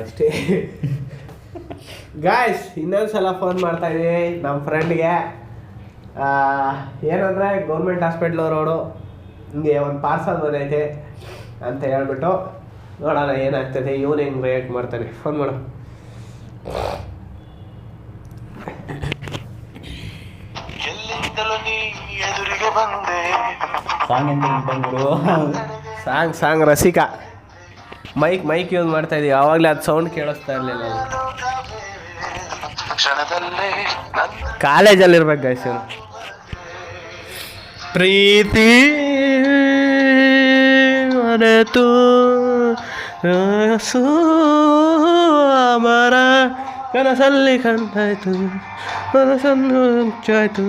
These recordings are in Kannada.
ಅಷ್ಟೇ. ಗಾಯ್ಸ್ ಇನ್ನೊಂದ್ಸಲ ಫೋನ್ ಮಾಡ್ತಾಯಿದ್ದೀನಿ ನಮ್ಮ ಫ್ರೆಂಡ್ಗೆ. ಏನಂದರೆ ಗೌರ್ಮೆಂಟ್ ಹಾಸ್ಪಿಟ್ಲು ರೋಡು ಹಿಂಗೆ ಒಂದು ಪಾರ್ಸಲ್ ಬಂದೈತೆ ಅಂತ ಹೇಳ್ಬಿಟ್ಟು ನೋಡೋಣ ಏನಾಗ್ತದೆ. ಇವನು ಹೆಂಗೆ ರಿಯಾಕ್ಟ್ ಮಾಡ್ತಾನೆ. ಫೋನ್ ಮಾಡು. ಸಾಂಗ್ ರಸಿಕಾ ಮೈಕ್ ಯೂಸ್ ಮಾಡ್ತಾ ಇದೀವಿ. ಆವಾಗಲೇ ಅದು ಸೌಂಡ್ ಕೇಳಿಸ್ತಾ ಇರಲಿಲ್ಲ. ಕಾಲೇಜಲ್ಲಿರ್ಬೇಕು ಗಾಯ್ಸ್. ಪ್ರೀತಿ ಮರೆತು ಅಮರ ಕನಸಲ್ಲಿ ಕಂಡಾಯ್ತು ಮನಸ್ಸನ್ನು ಹಂಚಾಯ್ತು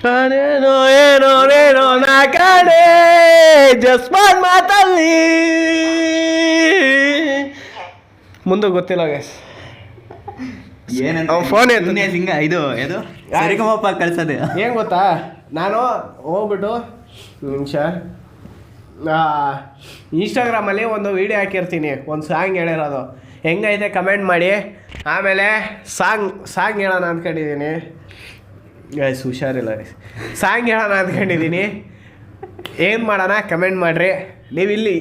ನಾನೇನೋ ಏನೋ ಏನೋ ನಾ ಕಾಣೆ ಜಸ್ಮಾನ್ ಮಾತಲ್ಲಿ ಮುಂದೆ ಗೊತ್ತಿಲ್ಲ ಗೈಸ್. ಏನಂತ ಫೋನ್ ಹಿಂಗ ಇದು ಇದು ಸರಿಗಮಪ್ಪ ಕಳ್ಸೋದು ಏನು ಗೊತ್ತಾ, ನಾನು ಹೋಗ್ಬಿಟ್ಟು ನಿಮಿಷ ಇನ್ಸ್ಟಾಗ್ರಾಮಲ್ಲಿ ಒಂದು ವೀಡಿಯೋ ಹಾಕಿರ್ತೀನಿ, ಒಂದು ಸಾಂಗ್ ಹೇಳಿರೋದು. ಹೆಂಗೈತೆ ಕಮೆಂಟ್ ಮಾಡಿ. ಆಮೇಲೆ ಸಾಂಗ್ ಹೇಳೋಣ ಅಂದ್ಕೊಂಡಿದ್ದೀನಿ ಗೈಸ್. ಹುಷಾರಿಲ್ಲ ಗೈಸ್. ಸಾಂಗ್ ಹೇಳೋಣ ಅಂದ್ಕೊಂಡಿದ್ದೀನಿ. ಏನು ಮಾಡೋಣ ಕಮೆಂಟ್ ಮಾಡಿರಿ. ನೀವು ಇಲ್ಲಿ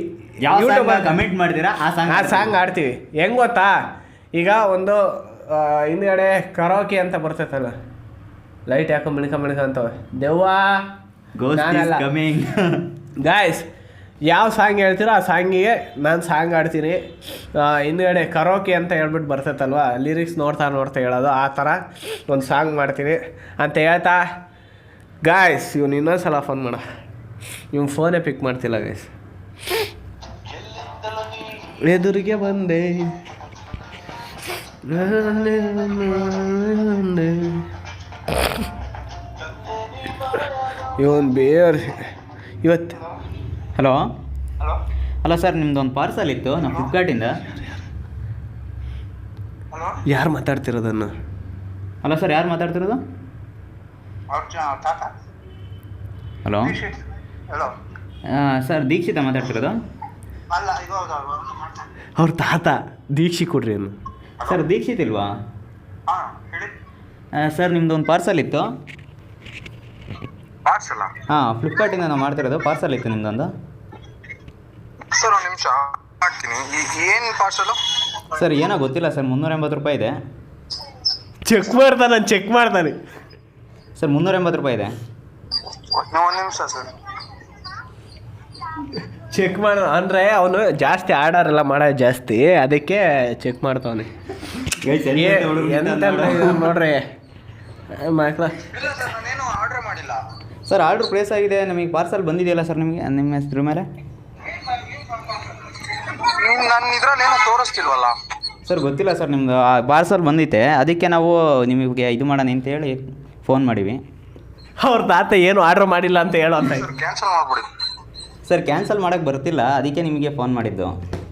ಯೂಟ್ಯೂಬಲ್ಲಿ ಕಮೆಂಟ್ ಮಾಡಿದ್ದೀರಾ ಆ ಸಾಂಗ್ ಆಡ್ತೀವಿ. ಹೆಂಗೆ ಗೊತ್ತಾ, ಈಗ ಒಂದು ಹಿಂದ್ಗಡೆ ಕರೋಕಿ ಅಂತ ಬರ್ತೈತಲ್ಲ, ಲೈಟ್ ಯಾಕೋ ಮಿಣ್ಕ ಅಂತವೆ ದೆವ್ವಾ ಕಮಿಂಗ್. ಗಾಯ್ಸ್ ಯಾವ ಸಾಂಗ್ ಹೇಳ್ತೀರೋ ಆ ಸಾಂಗಿಗೆ ನಾನು ಸಾಂಗ್ ಆಡ್ತೀನಿ. ಹಿಂದ್ಗಡೆ ಕರೋಕಿ ಅಂತ ಹೇಳ್ಬಿಟ್ಟು ಬರ್ತೈತಲ್ವ, ಲಿರಿಕ್ಸ್ ನೋಡ್ತಾ ಹೇಳೋದು, ಆ ಥರ ಒಂದು ಸಾಂಗ್ ಮಾಡ್ತೀನಿ ಅಂತ ಹೇಳ್ತಾ ಗಾಯ್ಸ್ ಇವ್ನು ಇನ್ನೊಂದು ಸಲ ಫೋನ್ ಮಾಡ. ಇವ್ನು ಫೋನೇ ಪಿಕ್ ಮಾಡ್ತಿಲ್ಲ ಗೈಸ್. ಎದುರಿಗೆ ಬಂದೆ ಇವನ್ ಬೇರೆ ಇವತ್ತು. ಹಲೋ ಹಲೋ ಸರ್, ನಿಮ್ದು ಒಂದು ಪಾರ್ಸಲ್ ಇತ್ತು ನಮ್ಮ ಫ್ಲಿಪ್ಕಾರ್ಟಿಂದ. ಯಾರು ಮಾತಾಡ್ತಿರೋದನ್ನು? ಹಲೋ ಸರ್, ಯಾರು ಮಾತಾಡ್ತಿರೋದು? ಹಲೋ ಸರ್, ದೀಕ್ಷಿತ ಮಾತಾಡ್ತಿರೋದು? ಅವ್ರ ತಾತ ದೀಕ್ಷಿ ಕೊಡ್ರಿ ಅನ್ನು. ಸರ್ ದೀಕ್ಷಿತ್ ಇಲ್ವಾ? ಸರ್ ನಿಮ್ದು ಒಂದು ಪಾರ್ಸಲ್ ಇತ್ತು. ಹಾಂ, ಫ್ಲಿಪ್ಕಾರ್ಟಿಂದ ನಾವು ಮಾಡ್ತಿರೋದು. ಪಾರ್ಸಲ್ ಇತ್ತು ನಿಮ್ದೊಂದು. ಸರ್ ಒಂದು ನಿಮಿಷ ಮಾಡ್ತೀನಿ. ಏನು ಪಾರ್ಸಲು? ಸರ್ ಏನೋ ಗೊತ್ತಿಲ್ಲ ಸರ್, 380 ರೂಪಾಯಿ ಇದೆ. ಚೆಕ್ ಮಾಡ್ತಾನೆ ಸರ್. 380 ರೂಪಾಯಿ ಇದೆ. ಒಂದು ನಿಮಿಷ ಸರ್, ಚೆಕ್ ಮಾಡ ಅಂದರೆ ಅವನು ಜಾಸ್ತಿ ಆರ್ಡರ್ ಎಲ್ಲ ಮಾಡೋದು ಜಾಸ್ತಿ, ಅದಕ್ಕೆ ಚೆಕ್ ಮಾಡ್ತಾವನೆ. ನೋಡ್ರಿ ಮಕ್ಕಳ ನಾನೇನು ಆರ್ಡರ್ ಮಾಡಿಲ್ಲ ಸರ್. ಆರ್ಡ್ರ್ ಪ್ಲೇಸ್ ಆಗಿದೆ, ನಮಗೆ ಪಾರ್ಸಲ್ ಬಂದಿದೆಯಲ್ಲ ಸರ್ ನಿಮಗೆ ನಿಮ್ಮ ಹೆಸ್ರ ಮೇಲೆ? ನನ್ನ ಇದ್ರಲ್ಲಿ ಏನೋ ತೋರಿಸ್ತಿಲ್ವಲ್ಲ ಸರ್. ಗೊತ್ತಿಲ್ಲ ಸರ್, ನಿಮ್ಮದು ಪಾರ್ಸಲ್ ಬಂದಿತ್ತೆ, ಅದಕ್ಕೆ ನಾವು ನಿಮಗೆ ಇದು ಮಾಡೋಣ ಅಂತ ಹೇಳಿ ಫೋನ್ ಮಾಡೀವಿ. ಅವ್ರ ತಾತ ಏನು ಆರ್ಡ್ರ್ ಮಾಡಿಲ್ಲ ಅಂತ ಹೇಳೋ ಅಂತ. ಕ್ಯಾನ್ಸಲ್ ಮಾಡಿಬಿಡಿ ಸರ್. ಕ್ಯಾನ್ಸಲ್ ಮಾಡೋಕ್ಕೆ ಬರ್ತಿಲ್ಲ, ಅದಕ್ಕೆ ನಿಮಗೆ ಫೋನ್ ಮಾಡಿದ್ದು.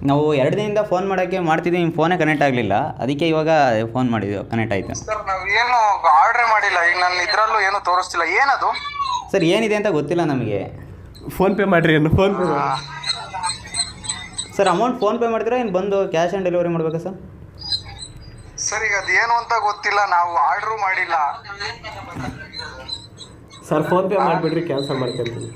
ನಾವು 2 ದಿನದಿಂದ ಫೋನ್ ಮಾಡೋಕ್ಕೆ ಮಾಡ್ತಿದ್ವಿ, ನಿಮ್ಮ ಫೋನೇ ಕನೆಕ್ಟ್ ಆಗಲಿಲ್ಲ, ಅದಕ್ಕೆ ಇವಾಗ ಫೋನ್ ಮಾಡಿದ್ದು, ಕನೆಕ್ಟ್ ಆಯಿತು. ಸರ್ ನಾವು ಏನು ಆರ್ಡ್ರೇ ಮಾಡಿಲ್ಲ. ಈಗ ನನ್ನ ಇದರಲ್ಲೂ ಏನೂ ತೋರಿಸ್ತಿಲ್ಲ. ಏನದು ಸರ್? ಏನಿದೆ ಅಂತ ಗೊತ್ತಿಲ್ಲ ನಮಗೆ. ಫೋನ್ಪೇ ಮಾಡಿರಿ ಅನ್ನು. PhonePe sir. ಅಮೌಂಟ್ ಫೋನ್ಪೇ ಮಾಡ್ತೀರಾ ಏನು ಬಂದು ಕ್ಯಾಶ್ ಆನ್ ಡೆಲಿವರಿ ಮಾಡಬೇಕಾ ಸರ್? ಸರ್ ಈಗ ಅದೇನು ಅಂತ ಗೊತ್ತಿಲ್ಲ, ನಾವು ಆರ್ಡ್ರು ಮಾಡಿಲ್ಲ ಸರ್. ಫೋನ್ಪೇ ಮಾಡಿಬಿಡ್ರಿ, ಕ್ಯಾನ್ಸಲ್ ಮಾಡ್ಕೊಂತೀನಿ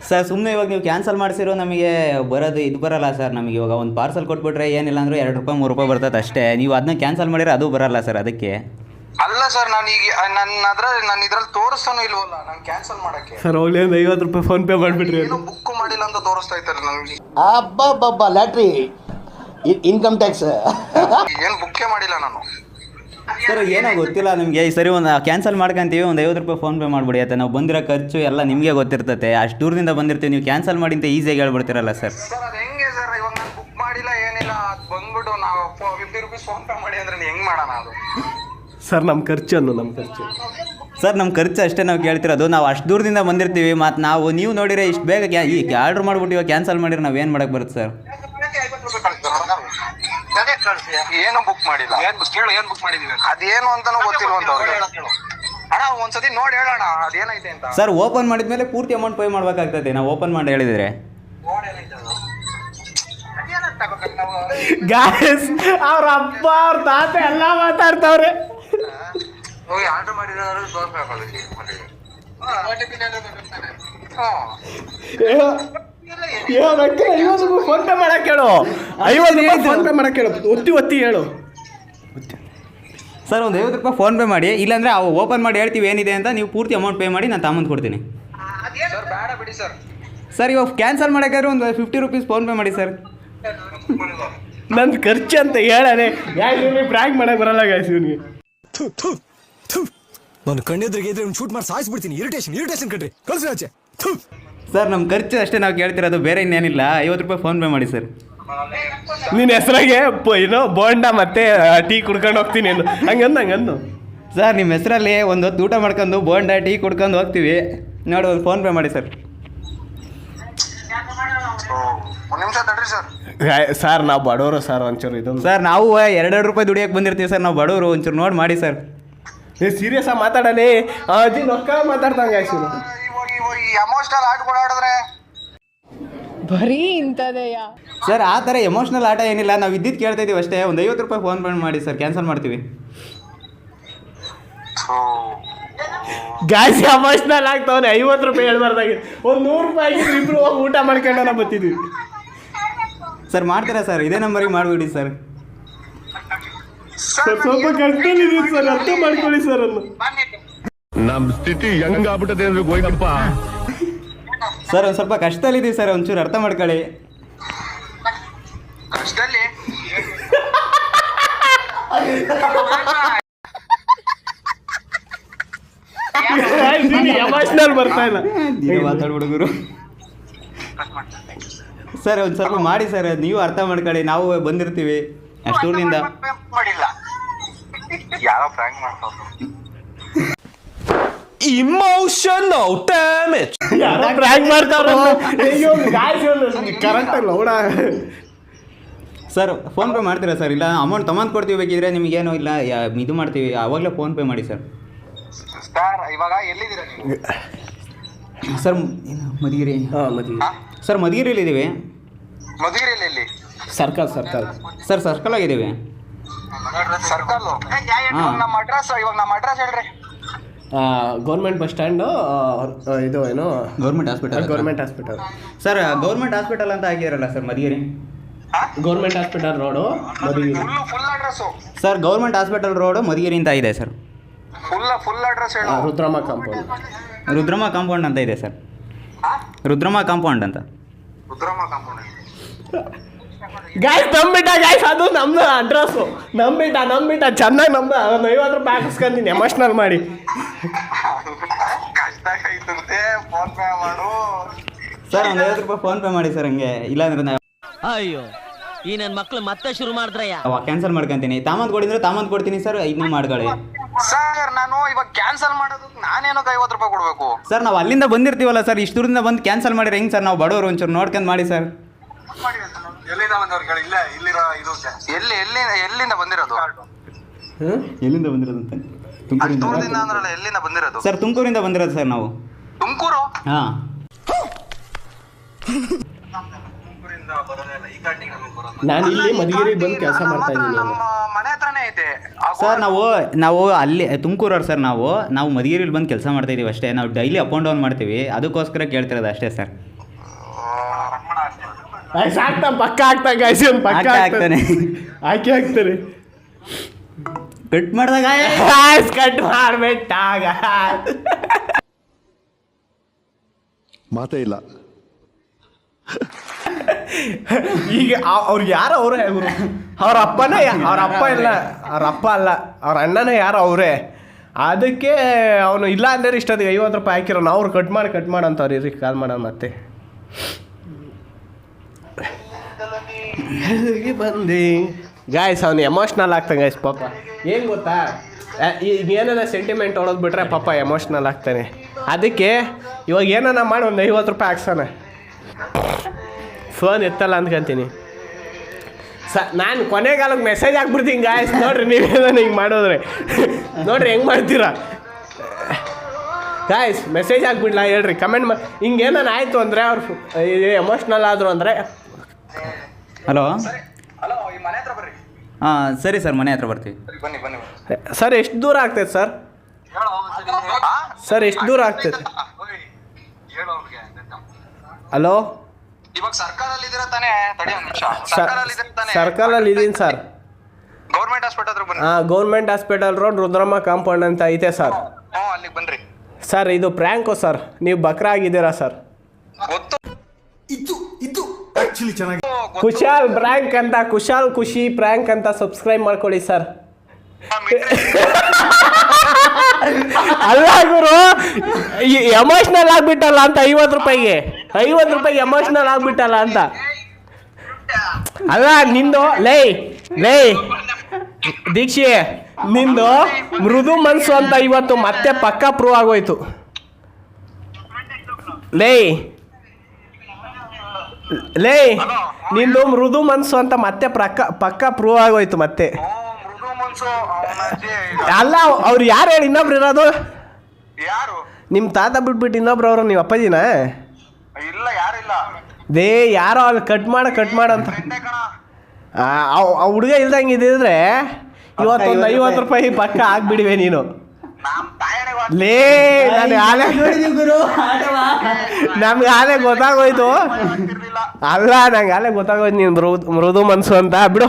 ಸರ್. ಸುಮ್ಮನೆ ಇವಾಗ ನೀವು ಕ್ಯಾನ್ಸಲ್ ಮಾಡಿಸಿರೋ ನಮಗೆ ಬರೋದು ಇದು ಬರೋಲ್ಲ ಸರ್. ನಮಗೆ ಇವಾಗ ಒಂದು ಪಾರ್ಸಲ್ ಕೊಟ್ಬಿಟ್ರೆ ಏನಿಲ್ಲ ಅಂದರೂ 2 ರೂಪಾಯಿ 3 ರೂಪಾಯಿ ಬರ್ತದೆ ಅಷ್ಟೇ. ನೀವು ಅದನ್ನ ಕ್ಯಾನ್ಸಲ್ ಮಾಡಿದ್ರೆ ಅದು ಬರೋಲ್ಲ ಸರ್, ಅದಕ್ಕೆ. ಅಲ್ಲ ಸರ್, ನಾನು ಈಗ ನನ್ನ ಇದ್ರಲ್ಲಿ ತೋರಿಸ್ತಾನೂ ಇಲ್ವಲ್ಲ ನಾನು ಕ್ಯಾನ್ಸಲ್ ಮಾಡಕ್ಕೆ. ಸರ್ ಹೋಗ್ಲಿ, ಒಂದು 50 ರೂಪಾಯಿ ಫೋನ್ಪೇ ಮಾಡಿಬಿಡ್ರಿ. ಏನು ಬುಕ್ ಮಾಡಿಲ್ಲ ಅಂತ ತೋರಿಸ್ತಾ ಇದ್ದಾರೆ ನನಗೆ. ಅಬ್ಬಬ್ಬಬ್ಬ, ಲ್ಯಾಟ್ರಿ, ಇನ್ಕಮ್ ಟ್ಯಾಕ್ಸ್ ಏನು ಬುಕ್ಕೇ ಮಾಡಿಲ್ಲ ನಾನು. ಸರ್ ಏನೋ ಗೊತ್ತಿಲ್ಲ ನಿಮಗೆ. ಸರಿ, ಒಂದು ಕ್ಯಾನ್ಸಲ್ ಮಾಡ್ಕೊಂತೀವಿ, ಒಂದು 50 ರೂಪಾಯಿ ಫೋನ್ಪೇ ಮಾಡಿಬಿಡಿ ಆಯ್ತಾ. ನಾವು ಬಂದಿರೋ ಖರ್ಚು ಎಲ್ಲ ನಿಮಗೆ ಗೊತ್ತಿರ್ತತೆ, ಅಷ್ಟು ದೂರದಿಂದ ಬಂದಿರ್ತೀವಿ. ನೀವು ಕ್ಯಾನ್ಸಲ್ ಮಾಡಿ ಅಂತ ಈಸಿಯಾಗಿ ಹೇಳ್ಬಿಡ್ತೀರಲ್ಲ ಸರ್. ಸರ್ ಅದು ಹೆಂಗೆ ಸರ್? ಇವಾಗ ನಾನು ಬುಕ್ ಮಾಡಿಲ್ಲ ಏನಿಲ್ಲ, ಅದು ಬಂದ್ಬಿಟ್ಟು ನಾವು 50 ರೂಪೀಸ್ ಫೋನ್ಪೇ ಮಾಡಿ ಅಂದರೆ ಹೆಂಗೆ ಮಾಡೋಣ ಅದು? ಸರ್ ನಮ್ಮ ಖರ್ಚು ಸರ್ ನಮ್ಮ ಖರ್ಚು ಅಷ್ಟೇ ನಾವು ಕೇಳ್ತಿರೋದು. ನಾವು ಅಷ್ಟು ದೂರದಿಂದ ಬಂದಿರ್ತೀವಿ, ಮತ್ತು ನೀವು ನೋಡಿದ್ರೆ ಇಷ್ಟು ಬೇಗ ಈಗ ಆರ್ಡ್ರ್ ಮಾಡ್ಬಿಟ್ಟು ಇವಾಗ ಕ್ಯಾನ್ಸಲ್ ಮಾಡಿದ್ರೆ ನಾವು ಏನು ಮಾಡೋಕ್ಕೆ ಬರುತ್ತೆ ಸರ್? ಏನು ಬುಕ್ ಮಾಡಿಲ್ಲ. ಏನು ಬುಕ್ ಮಾಡಿದೀವಿ ಅದೇನು ಅಂತಾನೂ ಗೊತ್ತಿಲ್ವಂತ ಅವ್ರಿಗೆ. ಅಣ್ಣ ಒಂದ್ಸತಿ ನೋಡಿ ಹೇಳೋಣ ಅದೇನೈತೆ ಅಂತ. ಸರ್ ಓಪನ್ ಮಾಡಿದ್ಮೇಲೆ ಪೂರ್ತಿ ಅಮೌಂಟ್ ಪೇ ಮಾಡ್ಬೇಕಾಗ್ತದೆ, ನಾವು ಓಪನ್ ಮಾಡಿ ಹೇಳಿದ್ರೆ. ಗಾಯ್ಸ್ ಅವ್ರ ಅಪ್ಪ ಅವ್ರ ತಾತ ಎಲ್ಲ ಮಾತಾಡ್ತಾವ್ರೆ. ಹೋಗಿ ಆರ್ಡರ್ ಮಾಡಿರೋರು ಫೋನ್ ಪೇ ಮಾಡಕ್ ಹೇಳು, 50 ರೂಪಾಯಿ ಫೋನ್ ಪೇ ಮಾಡಕ್ ಹೇಳು, ಒತ್ತಿ ಹೇಳು. ಸರ್ ಒಂದು 50 ರೂಪಾಯಿ ಫೋನ್ಪೇ ಮಾಡಿ, ಇಲ್ಲಾಂದರೆ ಅವು ಓಪನ್ ಮಾಡಿ ಹೇಳ್ತೀವಿ ಏನಿದೆ ಅಂತ, ನೀವು ಪೂರ್ತಿ ಅಮೌಂಟ್ ಪೇ ಮಾಡಿ ನಾನು ತಾಮಂದು ಕೊಡ್ತೀನಿ. ಸರ್ ಬೇಡ ಬಿಡಿ ಸರ್. ಸರ್ ಇವಾಗ ಕ್ಯಾನ್ಸಲ್ ಮಾಡೋಕ್ಕಾದ್ರೆ ಒಂದು 50 ರೂಪೀಸ್ ಫೋನ್ಪೇ ಮಾಡಿ ಸರ್. ನನ್ನ ಖರ್ಚು ಅಂತ ಹೇಳನೆ. ಯಾಕೆ ಪ್ರಾಂಕ್ ಮಾಡಕ್ ಬರಲ್ಲ ಗಾಯ್ಸ್ ಇವನಿಗೆ. ನಾನು ಕಣ್ಣೆದ್ರಿಗೆ ಇದ್ರೆ ಶೂಟ್ ಮಾಡಿ ಸಾಯಿಸ್ಬಿಡ್ತೀನಿ. ಇರಿಟೇಷನ್ ಕಣ್ರಿ, ಕಳ್ಸಿ ಆಚೆ. ಸರ್ ನಮ್ಮ ಖರ್ಚು ಅಷ್ಟೇ ನಾವು ಕೇಳ್ತಿರೋದು, ಬೇರೆ ಇನ್ನೇನಿಲ್ಲ. 50 ರೂಪಾಯಿ ಫೋನ್ಪೇ ಮಾಡಿ ಸರ್. ನಿನ್ನ ಹೆಸರಾಗೆ ಏನೋ ಬೋಂಡ ಮತ್ತೆ ಟೀ ಕುಡ್ಕೊಂಡು ಹೋಗ್ತೀನಿ ಅಂದು ಹಂಗಂದು. ಸರ್ ನಿಮ್ಮ ಹೆಸರಲ್ಲಿ ಒಂದು ಹೊತ್ತು ಊಟ ಮಾಡ್ಕೊಂಡು ಬೋಂಡ ಟೀ ಕುಡ್ಕೊಂಡು ಹೋಗ್ತೀವಿ ನೋಡಿ, ಒಂದು ಫೋನ್ಪೇ ಮಾಡಿ ಸರ್. ಒಂದು ನಿಮಿಷ ತಡ್ರಿ ಸರ್. ಸರ್ ನಾವು ಬಡವರು ಸರ್, ಒಂಚೂರು ಇದು ಸರ್ ನಾವು 2 ರೂಪಾಯಿ ದುಡಿಯೋಕೆ ಬಂದಿರ್ತೀವಿ ಸರ್, ನಾವು ಬಡವರು, ಒಂಚೂರು ನೋಡಿ ಮಾಡಿ ಸರ್. ಸೀರಿಯಸ್ ಆಗಿ ಮಾತಾಡಲಿ. ಅಜ್ಜಿ ನೊಕ್ಕ ಮಾತಾಡ್ದಂಗೆ ಆಯ್ತು. ಇವಾಗ ಈ ಎಮೋಷನಲ್ ಆಟಗಳು ಆಡಿದ್ರೆ ಬರೀ ಇಂಥದೆಯಾ ಸರ್? ಆ ಥರ ಎಮೋಷ್ನಲ್ ಆಟ ಏನಿಲ್ಲ, ನಾವು ಇದ್ದಿದ್ದು ಕೇಳ್ತಾ ಇದ್ದೀವಿ ಅಷ್ಟೇ. ಒಂದು 50 ರೂಪಾಯಿ ಫೋನ್ಪೇ ಮಾಡಿ ಸರ್, ಕ್ಯಾನ್ಸಲ್ ಮಾಡ್ತೀವಿ. ಗಾಯ್ಸ್ ಎಮೋಷನಲ್ ಆಗ್ತಾವನೆ. 50 ರೂಪಾಯಿ ಹೇಳ್ಬಾರ್ದಾಗಿ ಒಂದು 100 ರೂಪಾಯಿ ಇಬ್ರು ಹೋಗಿ ಊಟ ಮಾಡ್ಕೊಂಡ ಬರ್ತಿದ್ವಿ. ಸರ್ ಮಾಡ್ತೀರಾ ಸರ್? ಇದೇ ನಂಬರಿಗೆ ಮಾಡಿಬಿಡಿ ಸರ್. ಸ್ವಲ್ಪ ಕಷ್ಟದಲ್ಲಿದ್ದೀವಿ ಸರ್, ಅರ್ಥ ಮಾಡ್ಕೊಳ್ಳಿ ಸರ್. ಅನ್ನು ನಮ್ ಸ್ಥಿತಿ ಹೆಂಗ ಆಗ್ಬಿಟ್ಟದೆ ಅಂದ್ರೆ ಗೋಯ್ತಪ್ಪ. ಸರ್ ಒಂದು ಸ್ವಲ್ಪ ಕಷ್ಟದಲ್ಲಿದ್ದೀವಿ ಸರ್, ಒಂಚೂರು ಅರ್ಥ ಮಾಡ್ಕೊಳ್ಳಿ. ಕಷ್ಟದಲ್ಲಿ ಎಮೋಷನಲ್ ಬರ್ತಾ ಇಲ್ಲ ಮಾತಾಡ್ಬಿಡುಗರು. ಸರ್ ಒಂದು ಸ್ವಲ್ಪ ಮಾಡಿ ಸರ್, ನೀವು ಅರ್ಥ ಮಾಡ್ಕೊಳ್ಳಿ, ನಾವು ಬಂದಿರ್ತೀವಿ ಅಷ್ಟೂರಿಂದ. ಮಾಡಿಲ್ಲ, ಯಾರೋ ಫ್ರಾಂಕ್ ಮಾಡ್ತಾರೆ. Emotional damage. ಯಾರೋ ಪ್ರಾಂಕ್ ಮಾಡ್ತಾವ್ರೆ. ಅಯ್ಯೋ ಗಾಯ್ಸ್ ಕರೆಕ್ಟ್ ಅಲ್ಲ ಓಡ. ಸರ್ ಫೋನ್ಪೇ ಮಾಡ್ತೀರಾ ಸರ್? ಇಲ್ಲ ಅಮೌಂಟ್ ತಗೊಂಡು ಕೊಡ್ತೀವಿ, ಬೇಕಿದ್ರೆ ನಿಮಗೇನು ಇಲ್ಲ ಇದು ಮಾಡ್ತೀವಿ, ಆವಾಗಲೇ ಫೋನ್ಪೇ ಮಾಡಿ ಸರ್. ಸರ್ ಇವಾಗ ಎಲ್ಲಿದ್ದೀರಾ ನೀವು? ಸರ್ ಮಧುಗಿರಿ. ಸರ್ ಮಧುಗಿರಿಯಲ್ಲಿದ್ದೀವಿ. ಮಧುಗಿರಿಯಲ್ಲಿ ಎಲ್ಲಿ? ಸರ್ಕಲ್ ಸರ್ ಸರ್ಕಲ್ ಆಗಿದ್ದೀವಿ. ಸರ್ಕಲ್. ನಮ್ಮ ಅಡ್ರೆಸ್ ಹೇಳ್ರಿ. ಗೌರ್ಮೆಂಟ್ ಬಸ್ ಸ್ಟ್ಯಾಂಡು, ಇದು ಏನು government hospital. Sir government hospital ಅಂತ ಆಗಿರಲ್ಲ sir Madhugiri. Government hospital road Madhugiri. Full address sir government hospital road Madhugiri ಅಂತ ಇದೆ ಸರ್. ಫುಲ್ ಅಡ್ರೆಸ್ ಹೇಳು. ರುದ್ರಮ್ಮ ಕಾಂಪೌಂಡ್. ರುದ್ರಮ್ಮ ಕಾಂಪೌಂಡ್ ಅಂತ ಇದೆ ಸರ್. ರುದ್ರಮ್ಮ ಕಾಂಪೌಂಡ್ ಅಂತ. ರುದ್ರಮ್ಮ ಕಾಂಪೌಂಡ್. ಗಾಯ್ಸ್ ನಂಬಿಟ್ಟ ಗಾಯ್ಸ್, ಅದು ನಮ್ದು ಅಡ್ರೆಸ್ಸು. ನಂಬಿಟ್ಟ ಚೆನ್ನಾಗಿ ನಮ್ದು. ಒಂದು 50 ರೂಪಾಯಿ ಹಾಕಿಸ್ಕೊಂತೀನಿ ಎಮೋಷ್ನಲ್ ಮಾಡಿ. ಕಷ್ಟ ಐತಂತೆ, ಫೋನ್ ಪೇ ಮಾಡು ಸರ್. ಒಂದು 50 ರೂಪಾಯಿ ಫೋನ್ಪೇ ಮಾಡಿ ಸರ್, ಹಂಗೆ ಇಲ್ಲಾಂದ್ರೆ ನಾವು ಅಯ್ಯೋ ಈ ನನ್ನ ಮಕ್ಳು ಮತ್ತೆ ಶುರು ಮಾಡಿದ್ರಯ್ಯ. ಕ್ಯಾನ್ಸಲ್ ಮಾಡ್ಕೊಂತೀನಿ. ತಾಮಂದು ಕೊಡಿದ್ರೆ ತಾಮಂದು ಕೊಡ್ತೀನಿ ಸರ್, ಇದನ್ನ ಮಾಡ್ಕೊಳ್ಳಿ. ಸರ್ ನಾನು ಇವಾಗ ಕ್ಯಾನ್ಸಲ್ ಮಾಡೋದಕ್ಕೆ ನಾನೇನಕ್ಕೆ 50 ರೂಪಾಯಿ ಕೊಡಬೇಕು? ಸರ್ ನಾವು ಅಲ್ಲಿಂದ ಬಂದಿರ್ತೀವಲ್ಲ ಸರ್, ಇಷ್ಟು ದೂರದಿಂದ ಬಂದು ಕ್ಯಾನ್ಸಲ್ ಮಾಡಿದ್ರೆ ಹೆಂಗೆ ಸರ್? ನಾವು ಬಡವರು, ಒಂಚೂರು ನೋಡ್ಕೊಂಡು ಮಾಡಿ ಸರ್. ಎಲ್ಲಿಂದ ಬಂದವ್ರು? ಇಲ್ಲಿರೋ ಇದು ಎಲ್ಲಿಂದ ಬಂದಿರೋದು? ಎಲ್ಲಿಂದ ಬಂದಿರೋದು ಅಂತ? ತುಮಕೂರಿಂದ ಅಂದ್ರಲ್ಲ, ಎಲ್ಲಿಂದ ಬಂದಿರೋದು? ಸರ್ ತುಮಕೂರಿಂದ ಬಂದಿರೋದು ಸರ್ ನಾವು. ತುಮಕೂರು? ಹಾಂ ನಾನು ಇಲ್ಲಿ ಮಧುಗಿರಿಗೆ ಬಂದು ಕೆಲಸ ಮಾಡ್ತಾ ಇದ್ದೀನಿ. ನಮ್ಮ ಮನೆ ಹತ್ರನೇ ಐತೆ ಸರ್. ನಾವು ಅಲ್ಲಿ ತುಮಕೂರವ್ರು ಸರ್. ನಾವು ಮಧುಗಿರಿಲಿ ಬಂದು ಕೆಲಸ ಮಾಡ್ತಾ ಇದೀವಿ ಅಷ್ಟೇ. ನಾವು ಡೈಲಿ ಅಪ್ ಆ್ಯಂಡ್ ಡೌನ್ ಮಾಡ್ತೀವಿ, ಅದಕ್ಕೋಸ್ಕರ ಕೇಳ್ತಿರೋದು ಅಷ್ಟೇ ಸರ್. ಪಕ್ಕ ಆಗ್ತಾ ಗಾಯ್ಸ್, ಪಕ್ಕ ಆಗ್ತಾನೆ. ಹಾಕ್ತಾರೆ. ಕಟ್ ಮಾಡಿದಾಗ ಕಟ್ ಮಾಡ್ಬಿಟ್ಟಾಗ ಮಾತೇ ಇಲ್ಲ. ಈಗ ಅವ್ರು ಯಾರು ಅವರೇ, ಅವ್ರ ಅಪ್ಪನೇ. ಅವ್ರ ಅಪ್ಪ ಇಲ್ಲ, ಅವ್ರ ಅಪ್ಪ ಅಲ್ಲ, ಅವ್ರ ಅಣ್ಣನೇ ಯಾರು ಅವರೇ. ಅದಕ್ಕೆ ಅವನು ಇಲ್ಲ ಅಂದರೆ ಇಷ್ಟೊತ್ತಿಗೆ 50 ರೂಪಾಯಿ ಹಾಕಿರೋ. ಅವ್ರು ಕಟ್ ಮಾಡಿ ಅಂತವ್ರು. ಇರಿ ಕಾಲ್ ಮಾಡೋಣ ಮತ್ತೆ. ಬಂದು ಗಾಯ್ಸ್ ಅವ್ನು ಎಮೋಷ್ನಲ್ ಆಗ್ತಾನೆ ಗಾಯ್ಸ್ ಪಾಪ. ಏನು ಗೊತ್ತಾ, ಈಗ ಏನಾರ ಸೆಂಟಿಮೆಂಟ್ ಹೊಡೋದು ಬಿಟ್ರೆ ಪಾಪ ಎಮೋಷ್ನಲ್ ಆಗ್ತಾನೆ. ಅದಕ್ಕೆ ಇವಾಗ ಏನಾರ ಮಾಡಿ ಒಂದು 50 ರೂಪಾಯಿ ಹಾಕ್ಸೋಣ. ಫೋನ್ ಎತ್ತಲ್ಲ ಅಂದ್ಕೊಂತೀನಿ. ನಾನು ಕೊನೆಗಾಲಕ್ಕೆ ಮೆಸೇಜ್ ಹಾಕ್ಬಿಡ್ತೀನಿ ಗಾಯ್ಸ್. ನೋಡ್ರಿ ನೀವೇನ ಹಿಂಗೆ ಮಾಡೋದ್ರೆ ನೋಡ್ರಿ ಹೆಂಗೆ ಮಾಡ್ತೀರಾ ಗಾಯ್ಸ್. ಮೆಸೇಜ್ ಹಾಕ್ಬಿಡ್ಲಾ ಹೇಳ್ರಿ, ಕಮೆಂಟ್ ಮಾಡಿ. ಹಿಂಗೆ ಏನಾನ ಆಯಿತು ಅಂದರೆ ಅವ್ರು ಎಮೋಷ್ನಲ್ ಆದರು ಅಂದರೆ ಹಲೋ ಹಲೋ ಈ ಮನೆ ಹತ್ರ ಬರ್ರಿ. ಹಾಂ ಸರಿ ಸರ್, ಮನೆ ಹತ್ರ ಬರ್ತೀವಿ. ಬನ್ನಿ ಬನ್ನಿ. ಸರ್ ಎಷ್ಟು ದೂರ ಆಗ್ತೈತೆ ಸರ್? ಸರ್ ಎಷ್ಟು ದೂರ ಆಗ್ತೈತೆ? ಹಲೋ, ಇವಾಗ ಸರ್ಕಲಲ್ಲಿ ಇದ್ದೀರಾ ತಾನೇ? ತಡಿ ಒಂದು ನಿಮಿಷ. ಸರ್ಕಲಲ್ಲಿ ಇದ್ದೀನಿ ಸರ್. ಗೌರ್ಮೆಂಟ್ ಹಾಸ್ಪಿಟಲ್ ಹತ್ರ ಬನ್ನಿ. Government hospital road Rudramma compound ಅಂತ ಐತೆ ಸರ್. ಅಲ್ಲಿಗೆ ಬನ್ರಿ. ಸರ್ ಇದು ಪ್ರ್ಯಾಂಕು ಸರ್, ನೀವು ಬಕ್ರ ಆಗಿದ್ದೀರಾ ಸರ್? ಗೊತ್ತು. ಕುಶಾಲ್ ಪ್ರ್ಯಾಂಕ್ ಅಂತ, ಕುಶಾಲ್ ಖುಷಿ ಪ್ರ್ಯಾಂಕ್ ಅಂತ ಸಬ್ಸ್ಕ್ರೈಬ್ ಮಾಡ್ಕೊಳ್ಳಿ ಸರ್. ಅಲ್ಲ ಗುರು, ಎಮೋಷ್ನಲ್ ಆಗ್ಬಿಟ್ಟಲ್ಲ ಅಂತ 50 ರೂಪಾಯಿಗೆ ಎಮೋಷ್ನಲ್ ಆಗ್ಬಿಟ್ಟಲ್ಲ ಅಂತ. ಅಲ್ಲ ನಿಂದು ಲೇ ದೀಕ್ಷೆ, ನಿಂದು ಮೃದು ಮನ್ಸು ಅಂತ ಇವತ್ತು ಮತ್ತೆ ಪಕ್ಕ ಪ್ರೂವ್ ಆಗೋಯ್ತು. ಲೇ ನಿಂದು ಮೃದು ಮನ್ಸು ಅಂತ ಮತ್ತೆ ಪಕ್ಕ ಪ್ರೂವ್ ಆಗೋಯ್ತು ಮತ್ತೆ. ಮೃದು ಮನ್ಸು ಅಲ್ಲ ಅವ್ರು ಯಾರು ಹೇಳಿ ಇನ್ನೊಬ್ರು ಇರೋದು? ಯಾರು? ನಿಮ್ಮ ತಾತ ಬಿಟ್ಬಿಟ್ಟು ಇನ್ನೊಬ್ರು ಅವರು ನಿಮ್ಮ ಅಪ್ಪಾಜಿನ? ಇಲ್ಲ, ಯಾರಿಲ್ಲ. ಯಾರೋ ಅಲ್ಲಿ ಕಟ್ ಮಾಡ ಅಂತ ಆ ಹುಡುಗ ಇಲ್ದಂಗೆ ಇದ್ದಿದ್ರೆ ಇವತ್ತೊಂದು 50 ರೂಪಾಯಿ ಪಕ್ಕ ಹಾಕ್ಬಿಡಿವೆ ನೀನು. ಲೇ ನಮ್ಗೆ ಆಲೆ ಗೊತ್ತಾಗೋಯ್ತು. ಅಲ್ಲ ನಂಗೆ ಆಲೆ ಗೊತ್ತಾಗೋಯ್ತು ನೀನು ಮೃದು ಮನ್ಸು ಅಂತ ಬಿಡು.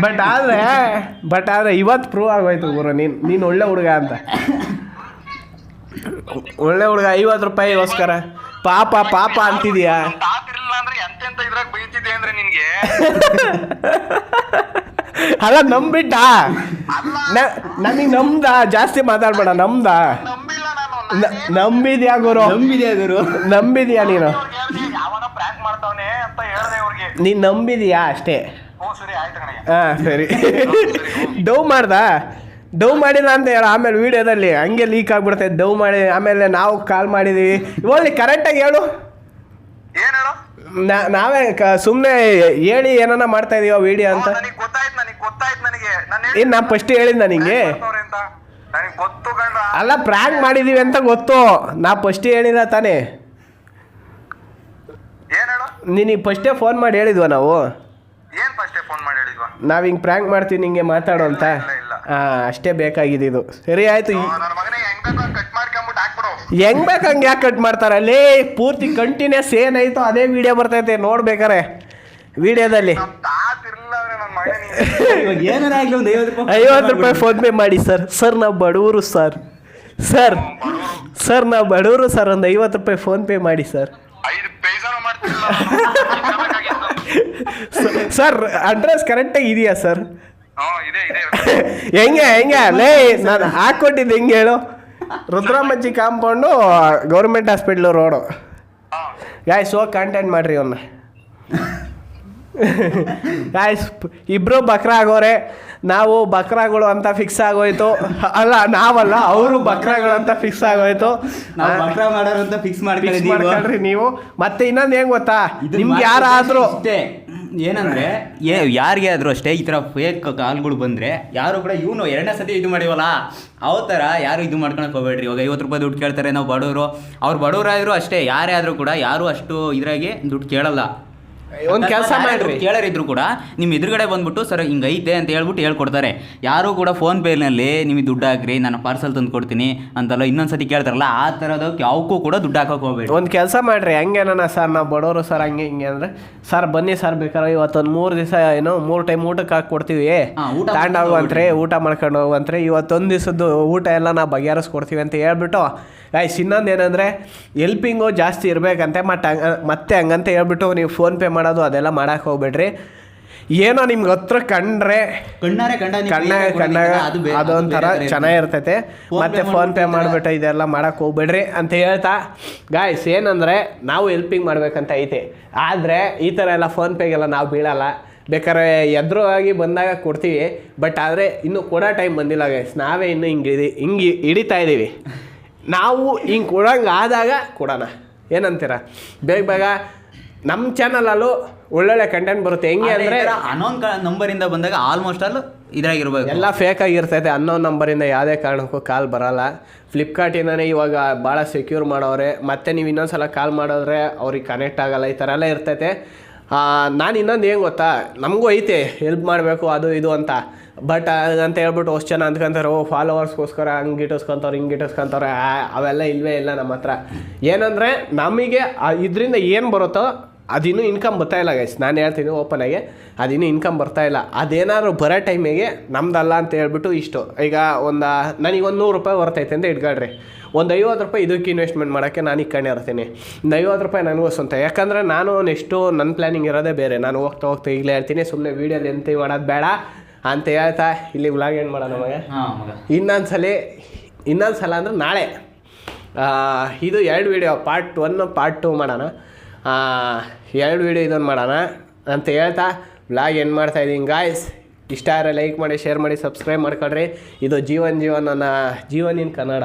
ಬಟ್ ಆದ್ರೆ ಇವತ್ತು ಪ್ರೂವ್ ಆಗೋಯ್ತು ಗುರು, ನೀನು ಒಳ್ಳೆ ಹುಡುಗ ಅಂತ. ಒಳ್ಳೆ ಹುಡುಗ 50 ರೂಪಾಯಿಗೋಸ್ಕರ ಪಾಪ ಅಂತಿದ್ಯಾ? ಅಲ್ಲ ನಂಬಿಟ್ಟ ನನಗೆ ನಮ್ದ ಜಾಸ್ತಿ ಮಾತಾಡ್ಬೇಡ. ನಂಬಿದ್ಯಾ ಗುರು? ನಂಬಿದ್ಯಾ ನೀನು ನಂಬಿದ್ಯಾ ಅಷ್ಟೇ. ಹಾಂ ಸರಿ. ಡವ್ ಮಾಡಿಲ್ಲ ಅಂತ ಹೇಳ, ಆಮೇಲೆ ವಿಡಿಯೋದಲ್ಲಿ ಹಂಗೆ ಲೀಕ್ ಆಗ್ಬಿಡುತ್ತೆ. ಡವ್ ಮಾಡಿ ಆಮೇಲೆ ನಾವು ಕಾಲ್ ಮಾಡಿದೀವಿ. ಒಳ್ಳೆ ಕರೆಕ್ಟಾಗಿ ಹೇಳು. ನಾವೇ ಸುಮ್ಮನೆ ಹೇಳಿ ಏನಾನ ಮಾಡ್ತಾ ಇದೀವ ವಿಡಿಯೋ ಅಂತ. ಏನು ನಾ ಫಸ್ಟ್ ಹೇಳಿದ್ನ ನಿಂಗೆ? ಅಲ್ಲ ಪ್ರ್ಯಾಂಕ್ ಮಾಡಿದೀವಿ ಅಂತ ಗೊತ್ತು, ನಾ ಫಸ್ಟ್ ಹೇಳಿಲ್ಲ ತಾನೇ? ನಿನಗೆ ಫಸ್ಟೇ ಫೋನ್ ಮಾಡಿ ಹೇಳಿದ್ವ ನಾವು? ನಾವು ಹಿಂಗೆ ಪ್ರ್ಯಾಂಕ್ ಮಾಡ್ತೀವಿ ನಿಂಗೆ ಮಾತಾಡೋ ಅಂತ. ಅಷ್ಟೇ ಬೇಕಾಗಿದ್ದು. ಸರಿ ಆಯ್ತು. ಹೆಂಗ್ ಬೇಕಂಗೆ ಯಾಕೆ ಕಟ್ ಮಾಡ್ತಾರೆ? ಅಲ್ಲಿ ಪೂರ್ತಿ ಕಂಟಿನ್ಯೂಸ್ ಏನಾಯ್ತು ಅದೇ ವಿಡಿಯೋ ಬರ್ತೈತೆ ನೋಡ್ಬೇಕಾರೆ ವಿಡಿಯೋದಲ್ಲಿ. 50 ರೂಪಾಯಿ ಫೋನ್ ಪೇ ಮಾಡಿ ಸರ್ ನಾವು ಬಡವರು ಸರ್ ನಾವು ಬಡವರು ಸರ್, ಒಂದು 50 ರೂಪಾಯಿ ಫೋನ್ ಪೇ ಮಾಡಿ ಸರ್. ಸರ್ ಅಡ್ರೆಸ್ ಕರೆಕ್ಟಾಗಿ ಇದೆಯಾ ಸರ್? ಹೆಂಗೆ ಲೇ ನಾನು ಹಾಕ್ಕೊಟ್ಟಿದ್ದು ಹೆಂಗೆ ಹೇಳು? Rudramajji compound, government hospital road. Guys ಹೋಗಿ ಕಾಂಟ್ಯಾಕ್ಟ್ ಮಾಡ್ರಿ ಅವನ್ನ. ಗಾಯ್ಸ್ ಇಬ್ಬರು ಬಕ್ರ ಆಗೋರೆ. ನಾವು ಬಕ್ರಾಗಳು ಅಂತ ಫಿಕ್ಸ್ ಆಗೋಯ್ತು. ಅಲ್ಲ ನಾವಲ್ಲ, ಅವರು ಬಕ್ರಾಗಳು ಅಂತ ಫಿಕ್ಸ್ ಆಗೋಯ್ತು. ಫಿಕ್ಸ್ ಮಾಡ್ಕೊಳ್ರಿ ನೀವು. ಮತ್ತೆ ಇನ್ನೊಂದು ಹೆಂಗ್ ಗೊತ್ತಾ, ನಿಮ್ಗೆ ಯಾರಾದ್ರೂ ಏನಂದ್ರೆ ಯಾರಿಗೆ ಆದರೂ ಅಷ್ಟೇ ಈ ಥರ ಫೇಕ್ ಕಾಲ್ಗಳು ಬಂದರೆ ಯಾರು ಕೂಡ ಇವನು 2ನೇ ಸತಿ ಇದು ಮಾಡಿವಲ್ಲ ಅವ ಥರ ಯಾರು ಇದು ಮಾಡ್ಕೊಳಕ್ಕೆ ಹೋಗ್ಬೇಡ್ರಿ. ಇವಾಗ 50 ರೂಪಾಯಿ ದುಡ್ಡು ಕೇಳ್ತಾರೆ, ನಾವು ಬಡವರು, ಅವ್ರು ಬಡವರಾದರೂ ಅಷ್ಟೇ, ಯಾರೇ ಆದರೂ ಕೂಡ ಯಾರು ಅಷ್ಟು ಇದ್ರಾಗೆ ದುಡ್ಡು ಕೇಳಲ್ಲ. ಒಂದು ಕೆಲಸ ಮಾಡ್ರಿ, ಕೇಳರಿದ್ರು ಕೂಡ ನಿಮ್ಮ ಎದುರುಗಡೆ ಬಂದ್ಬಿಟ್ಟು ಸರ್ ಹಿಂಗೈತೆ ಅಂತ ಹೇಳ್ಬಿಟ್ಟು ಹೇಳ್ಕೊಡ್ತಾರೆ. ಯಾರೂ ಕೂಡ ಫೋನ್ಪೇನಲ್ಲಿ ನಿಮಗೆ ದುಡ್ಡು ಹಾಕ್ರಿ, ನಾನು ಪಾರ್ಸಲ್ ತಂದು ಕೊಡ್ತೀನಿ ಅಂತೆಲ್ಲ ಇನ್ನೊಂದ್ಸತಿ ಕೇಳ್ತಾರಲ್ಲ, ಆ ಥರದಕ್ಕೆ ಯಾವಕ್ಕೂ ಕೂಡ ದುಡ್ಡು ಹಾಕೋಕೆ ಹೋಗ್ಬೇಡಿ. ಒಂದು ಕೆಲಸ ಮಾಡ್ರಿ, ಹಂಗೇನ ಸರ್ ನಾವು ಬಡವರು ಸರ್ ಹಂಗೆ ಹಿಂಗೆ ಅಂದರೆ ಸರ್ ಬನ್ನಿ ಸರ್ ಬೇಕಾದ್ರೆ ಇವತ್ತೊಂದು 3 ದಿವಸ ಏನೋ 3 ಟೈಮ್ ಊಟಕ್ಕೆ ಹಾಕ್ಕೊಡ್ತೀವಿ, ತಗೊಂಡು ಹೋಗುವಂತ್ರಿ, ಊಟ ಮಾಡ್ಕೊಂಡು ಹೋಗುವಂತ್ರಿ, ಇವತ್ತೊಂದು ದಿವಸದ್ದು ಊಟ ಎಲ್ಲ ನಾವು ಬಗೆಹರಿಸ್ಕೊಡ್ತೀವಿ ಅಂತ ಹೇಳ್ಬಿಟ್ಟು ಗಾಯ್ಸ್. ಇನ್ನೊಂದು ಏನಂದರೆ ಎಲ್ಪಿಂಗು ಜಾಸ್ತಿ ಇರಬೇಕಂತೆ, ಮತ್ತೆ ಹಂಗಂತ ಹೇಳ್ಬಿಟ್ಟು ನೀವು ಫೋನ್ಪೇ ಮಾಡೋದು ಅದೆಲ್ಲ ಮಾಡೋಕೆ ಹೋಗ್ಬೇಡ್ರಿ. ಏನೋ ನಿಮ್ಗೆ ಹತ್ರ ಕಂಡ್ರೆ ಅದೊಂಥರ ಚೆನ್ನಾಗಿರ್ತೈತೆ. ಮತ್ತೆ ಫೋನ್ಪೇ ಮಾಡಿಬಿಟ್ಟು ಇದೆಲ್ಲ ಮಾಡೋಕೆ ಹೋಗ್ಬೇಡ್ರಿ ಅಂತ ಹೇಳ್ತಾ ಗಾಯ್ಸ್, ಏನಂದರೆ ನಾವು ಹೆಲ್ಪಿಂಗ್ ಮಾಡ್ಬೇಕಂತ ಐತೆ, ಆದರೆ ಈ ಥರ ಎಲ್ಲ ಫೋನ್ಪೇಗೆಲ್ಲ ನಾವು ಬೀಳಲ್ಲ. ಬೇಕಾದ್ರೆ ಎದುರಾಗಿ ಬಂದಾಗ ಕೊಡ್ತೀವಿ, ಬಟ್ ಆದರೆ ಇನ್ನೂ ಕೊಡೋ ಟೈಮ್ ಬಂದಿಲ್ಲ ಗೈಸ್. ನಾವೇ ಇನ್ನೂ ಹಿಂಗೆ ಹಿಡಿತಾ ಇದ್ದೀವಿ. ನಾವು ಹಿಂಗೆ ಕೊಡೋಂಗೆ ಆದಾಗ ಕೊಡೋಣ, ಏನಂತೀರ? ಬೇಗ ನಮ್ಮ ಚಾನಲಲ್ಲೂ ಒಳ್ಳೊಳ್ಳೆ ಕಂಟೆಂಟ್ ಬರುತ್ತೆ. ಹೆಂಗೆ ಅಂದರೆ ಅನ್ನೋನ್ ನಂಬರಿಂದ ಬಂದಾಗ ಆಲ್ಮೋಸ್ಟ್ ಆಲ್ ಇದ್ರಾಗಿರ್ಬೇಕು, ಎಲ್ಲ ಫೇಕ್ ಆಗಿರ್ತೈತೆ. ಅನ್ನೋ ನಂಬರಿಂದ ಯಾವುದೇ ಕಾರಣಕ್ಕೂ ಕಾಲ್ ಬರಲ್ಲ. ಫ್ಲಿಪ್ಕಾರ್ಟಿಂದನೇ ಇವಾಗ ಭಾಳ ಸೆಕ್ಯೂರ್ ಮಾಡೋರೆ. ಮತ್ತು ನೀವು ಇನ್ನೊಂದ್ಸಲ ಕಾಲ್ ಮಾಡಿದ್ರೆ ಅವ್ರಿಗೆ ಕನೆಕ್ಟ್ ಆಗಲ್ಲ, ಈ ಥರ ಎಲ್ಲ ಇರ್ತೈತೆ. ನಾನು ಇನ್ನೊಂದು ಏನು ಗೊತ್ತಾ, ನಮಗೂ ಐತೆ ಹೆಲ್ಪ್ ಮಾಡಬೇಕು ಅದು ಇದು ಅಂತ, ಬಟ್ ಅಂತ ಹೇಳ್ಬಿಟ್ಟು ಅಷ್ಟು ಜನ ಅಂದ್ಕೊಂತಾರೆ ಫಾಲೋವರ್ಸ್ಗೋಸ್ಕರ ಹಂಗೆ ಇಟ್ಟಿಸ್ಕೊಂತವ್ರು ಹಿಂಗೆ ಇಟ್ಟಿಸ್ಕೊಂತವ್ರೆ. ಅವೆಲ್ಲ ಇಲ್ಲವೇ ಇಲ್ಲ ನಮ್ಮ ಹತ್ರ. ಏನಂದರೆ ನಮಗೆ ಇದರಿಂದ ಏನು ಬರುತ್ತೋ ಅದಿನ್ನೂ ಇನ್ಕಮ್ ಬರ್ತಾಯಿಲ್ಲ ಗೈಸ್. ನಾನು ಹೇಳ್ತೀನಿ ಓಪನಾಗಿ, ಅದಿನ್ನೂ ಇನ್ಕಮ್ ಬರ್ತಾಯಿಲ್ಲ. ಅದೇನಾದ್ರು ಬರೋ ಟೈಮಿಗೆ ನಮ್ದಲ್ಲ ಅಂತ ಹೇಳ್ಬಿಟ್ಟು ಇಷ್ಟು ಈಗ ನನಗೆ ಒಂದು 100 ರೂಪಾಯಿ ಬರ್ತೈತೆ ಅಂತ ಇಟ್ಕೊಳ್ರಿ, ಒಂದು 50 ರೂಪಾಯಿ ಇದಕ್ಕೆ ಇನ್ವೆಸ್ಟ್ಮೆಂಟ್ ಮಾಡೋಕ್ಕೆ ನಾನು ಇರ್ತೀನಿ. ಒಂದು 50 ರೂಪಾಯಿ ನನಗೂ ಸ್ವಂತ. ಯಾಕಂದರೆ ನಾನು ನೆಕ್ಸ್ಟು ನನ್ನ ಪ್ಲ್ಯಾನಿಂಗ್ ಇರೋದೇ ಬೇರೆ. ನಾನು ಹೋಗ್ತಾ ಈಗಲೇ ಹೇಳ್ತೀನಿ, ಸುಮ್ಮನೆ ವೀಡಿಯೋಲಿ ಎಂತ ಮಾಡೋದು ಬೇಡ ಅಂತ ಹೇಳ್ತಾ ಇಲ್ಲಿ ವ್ಲಾಗ್ ಏನು ಮಾಡೋಣ ನಮಗೆ. ಇನ್ನೊಂದು ಸಲ ಅಂದರೆ ನಾಳೆ ಇದು 2 ವೀಡಿಯೋ ಪಾರ್ಟ್ 1 ಪಾರ್ಟ್ 2 ಮಾಡೋಣ. 2 ವೀಡಿಯೋ ಇದನ್ನು ಮಾಡೋಣ ಅಂತ ಹೇಳ್ತಾ ವ್ಲಾಗ್ ಏನು ಮಾಡ್ತಾಯಿದ್ದೀನಿ ಗಾಯ್ಸ್. ಇಷ್ಟ ಆದರೆ ಲೈಕ್ ಮಾಡಿ, ಶೇರ್ ಮಾಡಿ, ಸಬ್ಸ್ಕ್ರೈಬ್ ಮಾಡ್ಕೊಳ್ರಿ. ಇದು ಜೀವನ್ ಇನ್ ಕನ್ನಡ,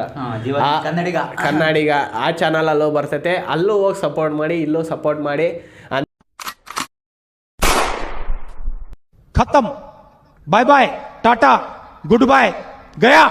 ಕನ್ನಡಿಗ ಆ ಚಾನಲಲ್ಲೂ ಬರ್ತೈತೆ. ಅಲ್ಲೂ ಹೋಗಿ ಸಪೋರ್ಟ್ ಮಾಡಿ, ಇಲ್ಲೂ ಸಪೋರ್ಟ್ ಮಾಡಿ. खत्म, bye bye, tata, goodbye, गया.